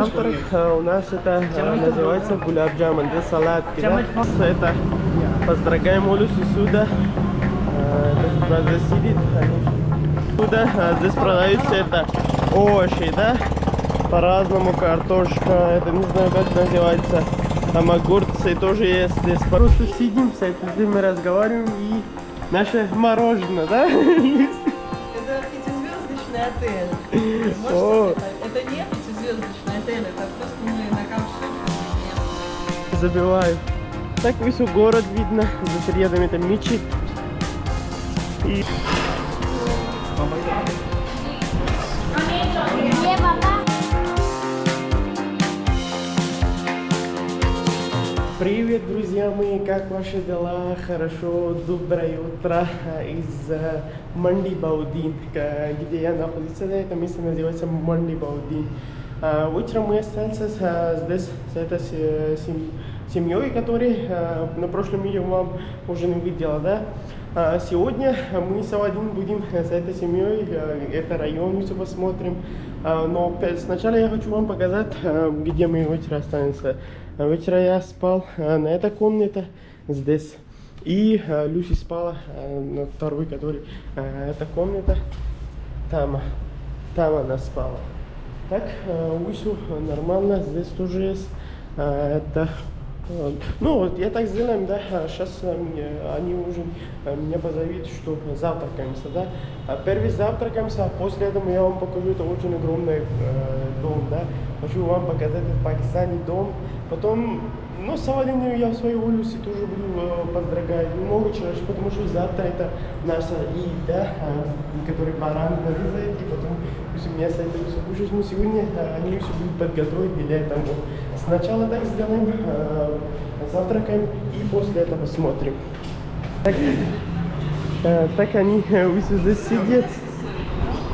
завтрак у нас это называется гулаб-джаман, здесь салат. Это поздравляем Олюсу сюда. Здесь сидит. Сюда здесь продаются это овощи, да? По-разному, картошка, это не знаю как называется. Там огурцы тоже есть здесь. Просто сидим, с этим мы разговариваем и наше мороженое, да? Это пятизвездочный отель. Это не пятизвездочный отель, это просто мы на кауче. Забиваю. Так весь город видно, за рядом это мечеть. И... Привет, друзья мои, как ваши дела? Хорошо, доброе утро из Манди Баудин, где я нахожусь. Это место называется Манди Баудин. Утром мы остались здесь с этой семьей, которая на прошлом видео вам уже не видела, да? Сегодня мы с Авадин будем с этой семьей, это район все посмотрим. Но сначала я хочу вам показать, где мы вечер останемся. Вечера я спал на этой комнате здесь. И Люси спала на второй, который эта комната. Там она спала. Так, все нормально, здесь тоже есть. Это... Ну вот, я так сделаем, да, сейчас они уже меня позовут, что завтракаемся, да. Первый завтракаемся, а после этого я вам покажу, это очень огромный дом, да. Хочу вам показать этот пакистанский дом. Потом, ну, с Авадиной я в своей улице тоже буду поздравлять много человек, потому что завтра это наша еда, который баран нарезает, и потом мясо это все кушать. Но сегодня они все будут подготовить для этого. Сначала так сделаем, завтракаем и после этого посмотрим. Так они все здесь сидят.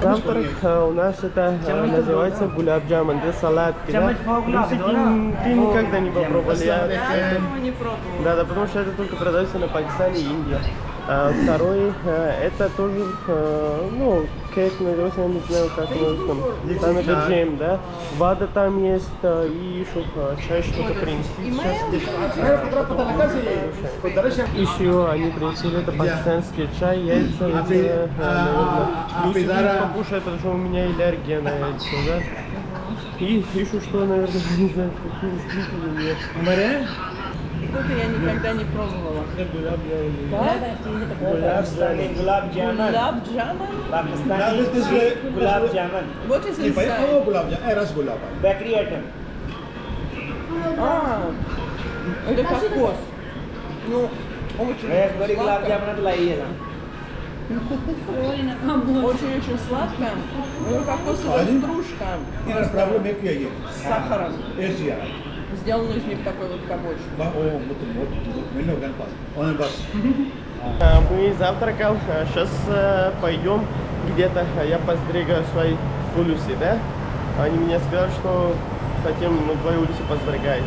Завтрак у нас это называется гулаб-джаман, здесь салат. Ты никогда не попробовали? Я не пробовала. Да, потому что это только продается на Пакистане и Индии. Второй, это тоже, ну, кейк называется, я не знаю как на русском. Там это джем, да. Вода там есть, и еще чай что-то принесли. Еще они принесли это пакистанский чай, яйца, это, наверное, покушать, потому что у меня аллергия на яйца, да. И еще что, наверное, не знаю, какие или нет. Это я никогда не пробовала. Pakistani gulab jamun. Gulab jamun? Pakistani gulab jamun. What is inside? Bakery item. Это кокос. Ну, очень Raspberry gulab сладко. jamun तो लाई है ना. Очень сладко. Ну, кокосовая стружка с сахаром. Сделан из них такой вот комочек. Мы завтракал, сейчас пойдем где-то, я постригаю свои улицы, да? Они мне сказали, что хотим твою улицу постригать.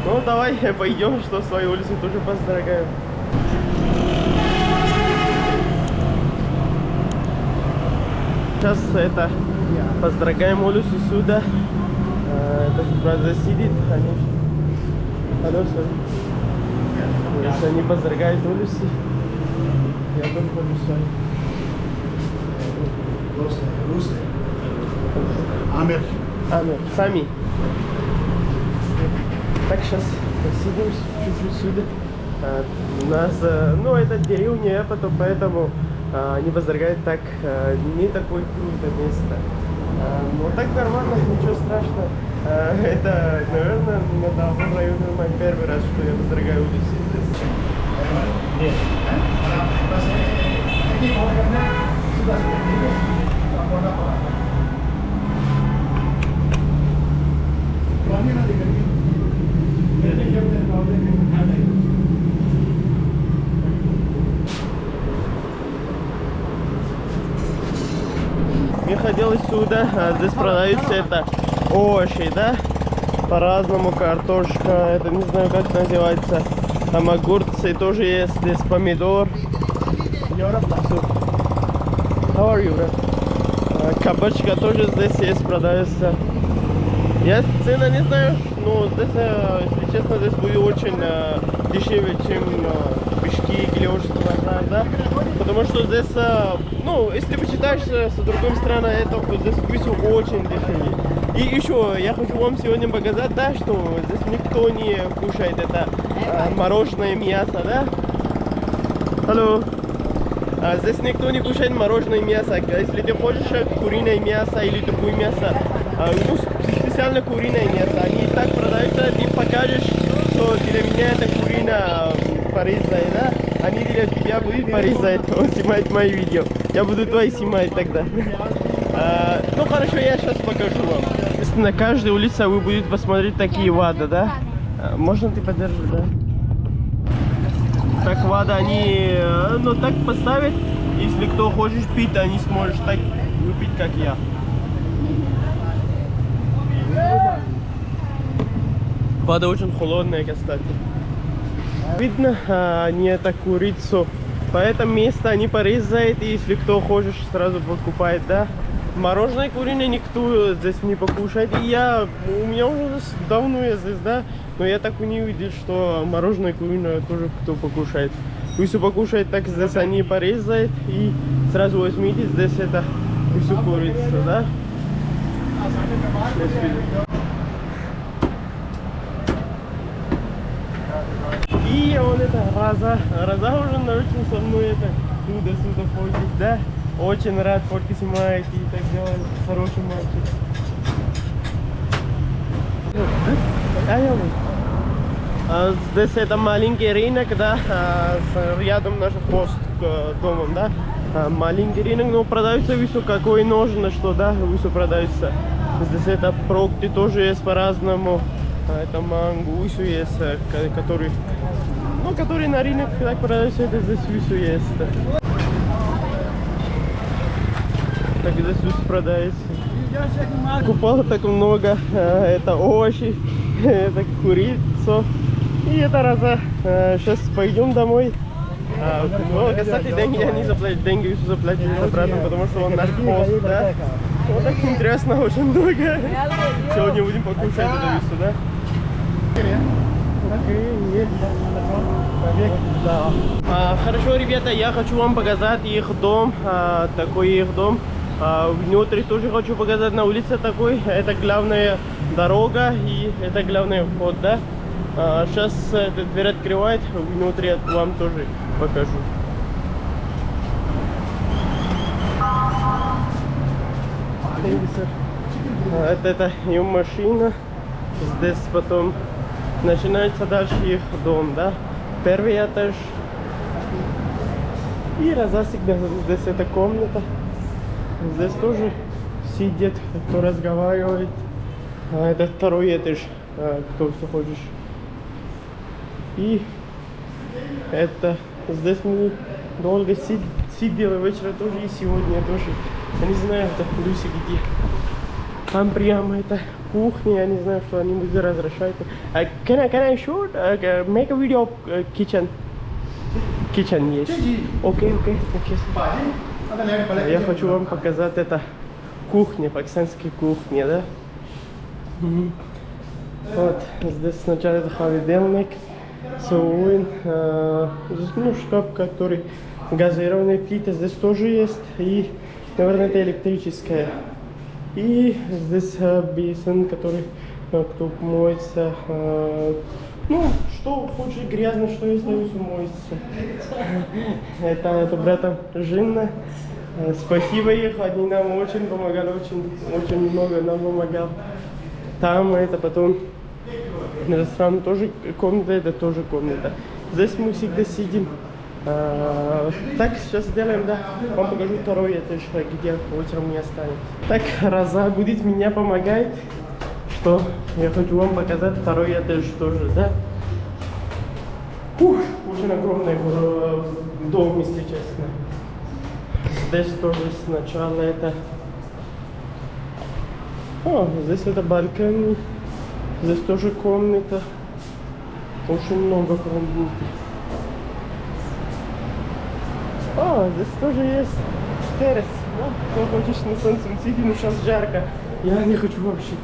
Ну давай пойдем, что свои улицы тоже постригаем. Сейчас это постригаем улицу сюда. Это правда сидит, они... Алло, если они поздравляют улицы, я тоже буду с вами. Амир. Сами. Так, сейчас сидим чуть-чуть сюда. У нас, ну, это деревня, поэтому они поздравляют так, не такое крутое место. Ну так нормально, ничего страшного. Это, наверное, на Далбон районе мой первый раз, что я поздравляю улицы здесь. Я ходил сюда, здесь продаются это овощи, да? По-разному, картошка, это не знаю как называется. Там огурцы тоже есть, здесь помидор. How are you, bro? Кабачка тоже здесь есть, продается. Я цена не знаю, но здесь, если честно, здесь будет очень дешевле, чем Бишкек или Оши-Базар, да? Потому что здесь, ну, если почитаешь с другой стороны этого, то здесь все очень дешевле. И еще я хочу вам сегодня показать, да, что здесь никто не кушает это мороженое мясо, да? Алло. Здесь никто не кушает мороженое мясо. Если ты хочешь куриное мясо или другое мясо, ну, специально куриное мясо, они так продаются, ты покажешь, что для меня это куриное порезанное, да? Они для тебя будут порезать, он снимает мои видео. Я буду твои снимать тогда. Ну хорошо, я сейчас покажу вам. На каждой улице вы будете посмотреть такие вады, да? Можно ты подержишь, да? Так вода они, ну так поставят, если кто хочет пить, они сможет так выпить, как я. Вода очень холодная, кстати. Видно, они это курицу. По этому месту они порезают, и если кто хочет, сразу покупает, да? Мороженое куриное никто здесь не покушает. И у меня уже давно я здесь, да? Но я так и не видел, что мороженое куриное тоже кто покушает. Если покушает, так здесь они порезают и сразу возьмите здесь это всю курицу, да? И он это Раза уже научил со мной это туда-сюда ходить, да? Очень рад, фотки снимаете и так далее. Хороший мальчик. Здесь это маленький рынок, да, рядом наш пост к домом, да. Маленький рынок, но продаются все какое нужно, что, да, все продаются. Здесь это фрукты тоже есть по-разному. Это манго, все есть, который, ну, который на рынок так продаются, это здесь все есть. Так здесь все продается. Купал так много, это овощи, это курицу. И это Раза. Сейчас пойдем домой. Ну, кстати, деньги я не заплатил, деньги все заплатили обратно, потому что он наш пост, да? Вот так интересно, очень долго. Сегодня будем покушать это все, да? Хорошо, ребята, я хочу вам показать их дом, такой их дом. Внутри тоже хочу показать, на улице такой, это главная дорога и это главный вход, да? Сейчас эта дверь открывает, внутри вам тоже покажу. Это ее машина, здесь потом начинается дальше их дом, да? Первый этаж. И Раза всегда здесь эта комната. Здесь тоже сидит, кто разговаривает. Это второй этаж, кто что хочешь. И это здесь мы долго сидели, вечером тоже и сегодня тоже. Я не знаю, это Люси где. Там прямо это кухня, я не знаю, что они будут разрешать. Can I shoot? Make a video of kitchen? Kitchen, yes. Okay. Я хочу вам показать это кухня, пакистанская кухня, да? Вот, здесь сначала это холодильник, суин, здесь, ну, шкаф, который газированная плита, здесь тоже есть, и, наверное, это электрическая. И здесь бесен, который, кто моется, ну, что хочешь грязно, что есть, все моется. Это братом Жинна. Спасибо их, они нам очень помогали, очень много нам помогал. Там это потом ресторан тоже комната, это тоже комната. Здесь мы всегда сидим. Так, сейчас сделаем, да, вам покажу второй этаж, где утром не останется. Так, Раза будет меня помогать, что я хочу вам показать второй этаж тоже, да. Очень огромный дом, если честно. Здесь тоже сначала это... здесь это балкон, здесь тоже комната. Очень много комнат. Здесь тоже есть террас. Кто хочет на солнце сидеть, но сейчас жарко. Я не хочу вообще.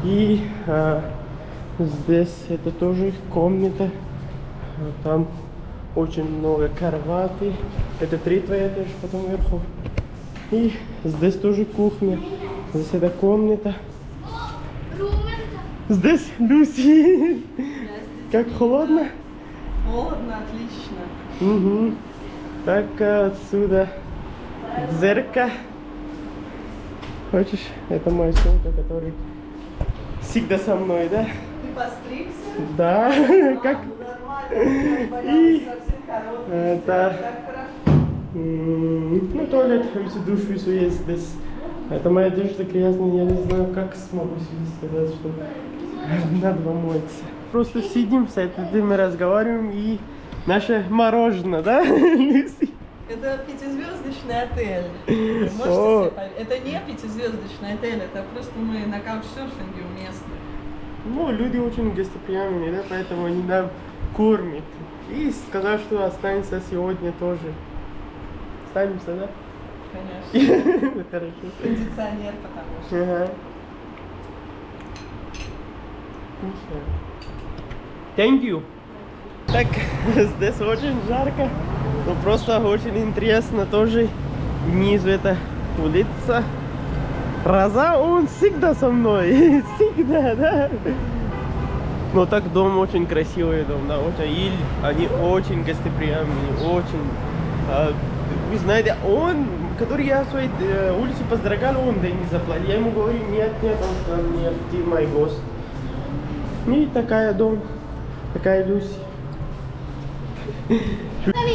И здесь это тоже их комната. Там очень много кроватей. Это 3-й этаж, потом вверху. И здесь тоже кухня. Здесь это комната. Здесь Люси. Как холодно? Холодно, отлично. Угу. Так отсюда зеркало. Хочешь? Это моя сумка, который всегда со мной, да? Ты постригся? Да. Как? И это ну, туалет, душ, все есть здесь. Это моя одежда грязная, я не знаю, как смогу себе сказать, что надо помыться. Просто сидим, с этим мы разговариваем и наше мороженое, да, Люси? Это 5-звездочный отель. Можете О. себе поверить? Это не 5-звездочный отель, это просто мы на каучсерфинге у местных. Ну, люди очень гостеприимные, да, поэтому они нам кормят. И сказал, что останется сегодня тоже. Останемся, да? Конечно. Хорошо. Кондиционер, потому что. Ага. Хорошо. Thank you. Так, здесь очень жарко, но просто очень интересно тоже. Внизу это улица. Роза, он всегда со мной, всегда, да. Но так дом очень красивый дом, да, очень. И они очень гостеприимные, очень. Вы знаете, он, который я в своей улице поздравлял, он деньги заплатил. Я ему говорю, нет, он сказал, нет, ты мой гость. И такая дом, такая Люси.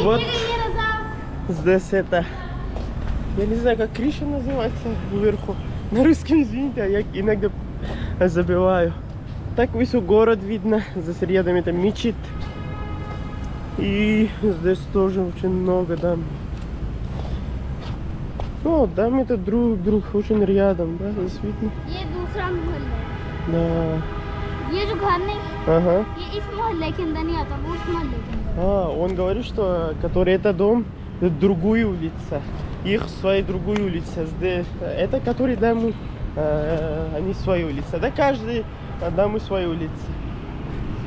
Вот здесь это, я не знаю, как крыша называется вверху. На русском, извините, а я иногда забиваю. Так высоко город видно, здесь рядом это мечеть. И здесь тоже очень много дам. Ну, дам это друг очень рядом, да, здесь видно. ये दूसरा मोहल्ला है। Да. ये जो घर नहीं, Ага. ये इस मोहल्ले के अंदर नहीं आता, वो उस मोहल्ले के अंदर। Он говорит, что который это дом, это другая улица. Их своя другая улица. Здесь, это который дом, они своя улица. Да, каждый дом своя улица.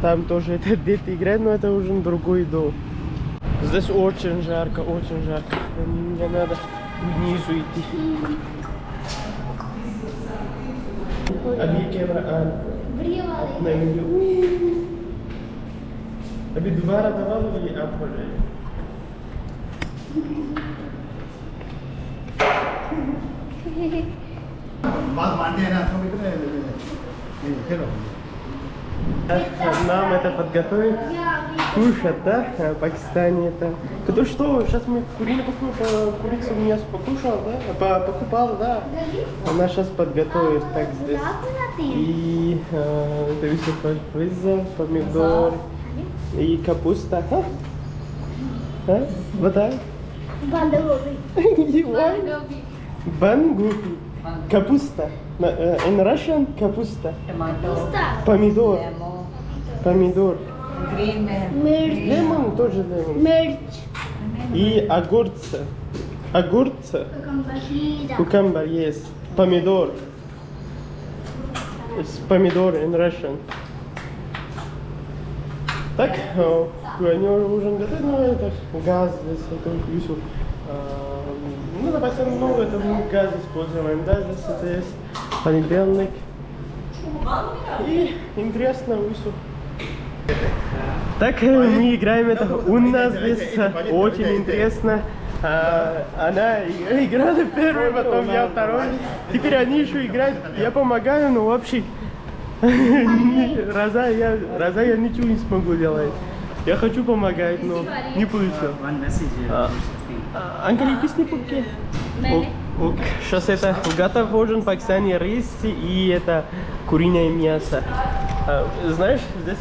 Там тоже это дети играют, но это уже другой дом. Здесь очень жарко, очень жарко. Мне надо внизу идти. अभी कैमरा बढ़िया वाले। नहीं अभी दोबारा दबा लो ये आप हो जाएगा बात मानते हैं ना तो कितने चलो нам это подготовить, кушать, да, в Пакистане это. То что, сейчас мы куриную курицу мясо покушал, да, покупал, да. Она сейчас подготовит так здесь. И это все польза, помидор и капуста. А? Вот так. बंद हो गई। Бангупи. Капуста. In Russian капуста. Пуста। Помидор. Помидор. मिर्च। Лемон тоже лемон. मिर्च। И огурцы. Огурцы. खीरा। Cucumber есть. Помидор. It's помидор in Russian. Так, они уже готовы, но это газ здесь, это вису. Ну, допустим, много это мы газ используем, да, здесь это есть понедельник. И интересно вису. Так, мы играем это у нас здесь, очень интересно. Она играла первый, потом я второй. Теперь они еще играют, я помогаю, но вообще Роза я ничего не смогу делать. Я хочу помогать, но не получилось. Анкали, песни пупки. Сейчас это готов ужин в Пакистане, рис и это куриное мясо. Знаешь, здесь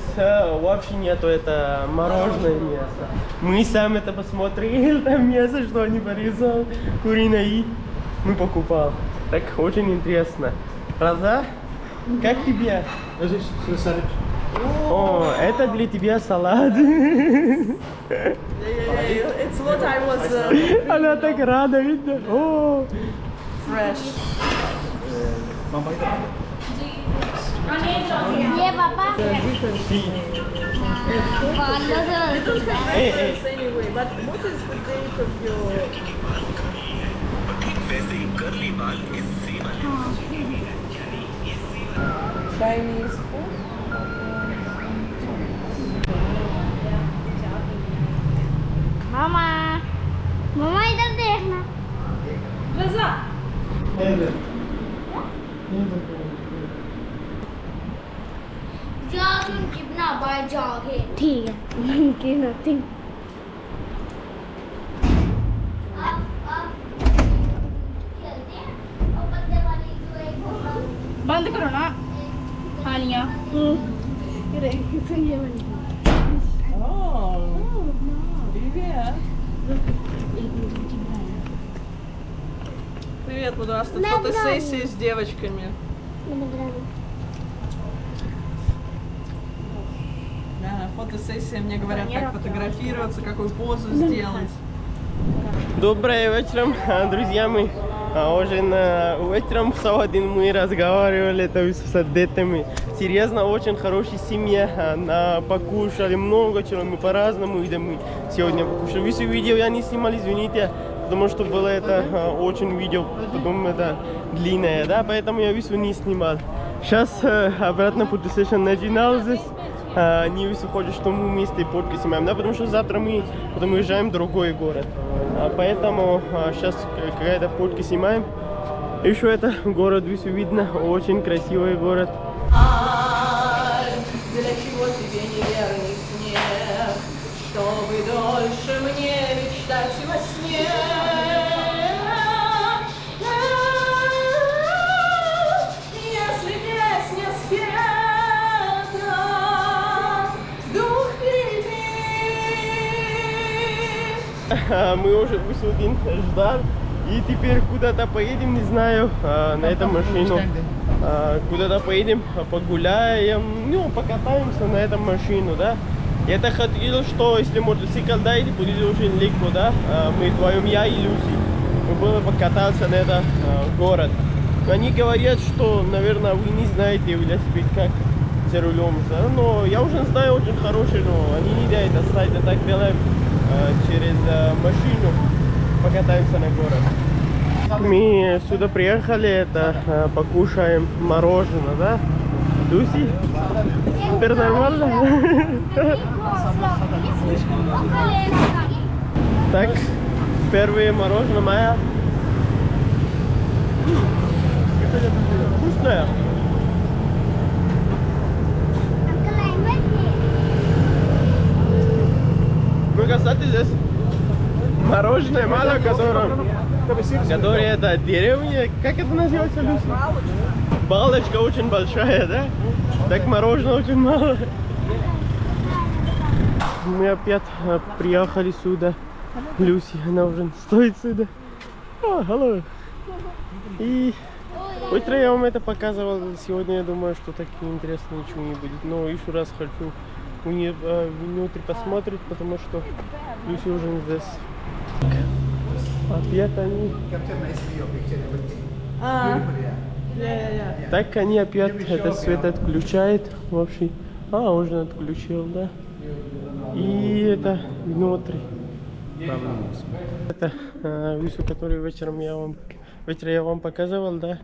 вообще нету это мороженое мясо. Мы сами это посмотрели, там мясо, что они порезали, куриное, и мы покупали. Так, очень интересно. Роза, как тебе? О, это для тебя салат. It's what I was Она так рада, видно. О, fresh. ये पापा बालों से Anyway, but what is the date of your... Chinese food? मामा मामा इधर देखना Глаза! jogging कितना बार jogging ठीक है कि nothing बंद करो ना खानिया Oh, привет! Привет, буду у нас тут фотосессия с девочками. Да, фотосессия, мне говорят, как фотографироваться, какую позу сделать. Доброе вечером, друзья мои. Уже вечером в Саудин мы разговаривали с детьми. Серьезно, очень хорошая семья. Покушали много чего, мы по-разному едим. Мы сегодня покушали. Вы все видео я не снимал, извините, потому что было это очень видео, потом это длинное, да, поэтому я все не снимал. Сейчас обратно путешествие начинал здесь. Не выходит, что мы вместе подкаст снимаем, да, потому что завтра мы потом уезжаем в другой город. Поэтому сейчас какая-то подкаст снимаем. Еще это город, все видно, очень красивый город. Для чего тебе неверный снег, чтобы дольше мне мечтать во сне? Если песня спета, дух впереди. Мы уже высадим, ждал. И теперь куда-то поедем, не знаю, на эту машину. Куда-то поедем, погуляем, ну, покатаемся на эту машину, да. Я-то хотел, что если мотоцикл дать, будет очень легко, да. Мы вдвоем, я и Люси, мы были покататься на этот город. Они говорят, что, наверное, вы не знаете велосипед, как за рулем, да? Но я уже знаю, очень хороший, но они не дают оставить, а так делаем через машину, покатаемся на город. Мы сюда приехали, это покушаем мороженое, да? Люси? Теперь нормально? Так, первое мороженое моя. Вкусное. Вы, кстати, здесь мороженое мало, которое это деревня, как это называется, Люси? Балочка очень большая, да? Так мороженое очень мало. Мы опять приехали сюда. Люси, она уже стоит сюда. Hello. И утро я вам это показывал. Сегодня я думаю, что так интересно ничего не будет. Но еще раз хочу внутрь посмотреть, потому что Люси уже не здесь. Опять они. Так они опять этот свет отключают вообще. Уже отключил, да. И это внутри. Это вису, который вечером я вам показывал, да.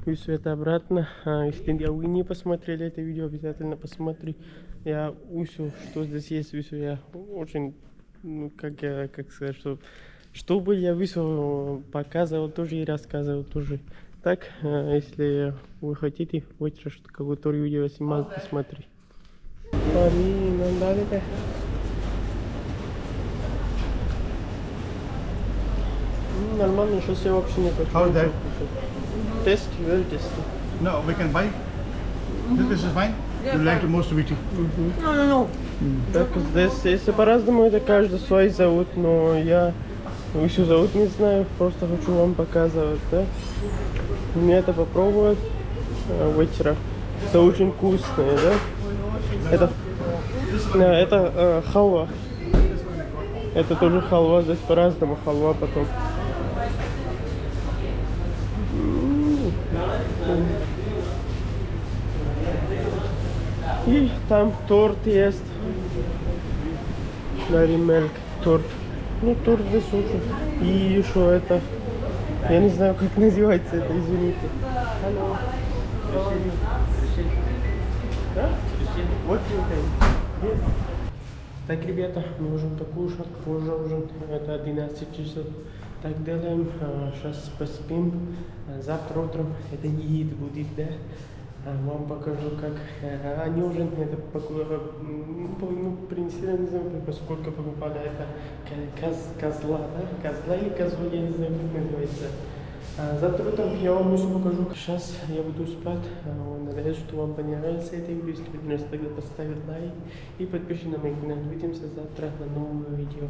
Вису это обратно. Если вы не посмотрели это видео, обязательно посмотри. Я вису, что здесь есть, вису я очень, ну как сказать, чтобы я вису показывал тоже и рассказывал тоже. Так, если вы хотите, вечер, что какое-то видео снимал, посмотри. Нормально, сейчас я вообще не хочу. How's that? Test, you will test. No, we can buy. This is fine. You like the most sweetie? Так, здесь по-разному, это каждый свой зовут, но я все зовут не знаю, просто хочу вам показывать, да. Мне это попробовать вечера. Это очень вкусное, да. Это халва. Это тоже халва, здесь по-разному халва потом. И там торт есть. Dairy Milk торт. Ну, торт за суши. И еще это... Я не знаю, как называется это, извините. Hello. Да? Вот Yes. Так, ребята, мы можем покушать, позже ужин, это 11 часов. Так делаем, сейчас поспим, завтра утром это еда будет, да? Вам покажу, как они уже это принесли, не знаю, поскольку покупали это козла, да? Козла или козу, я не знаю, как называется. Завтра утром я вам все покажу. Сейчас я буду спать. Надеюсь, что вам понравился это видео. Если понравилось, тогда поставить лайк и подпишитесь на мой канал. Увидимся завтра на новом видео.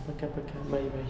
Пока-пока. Бай-бай.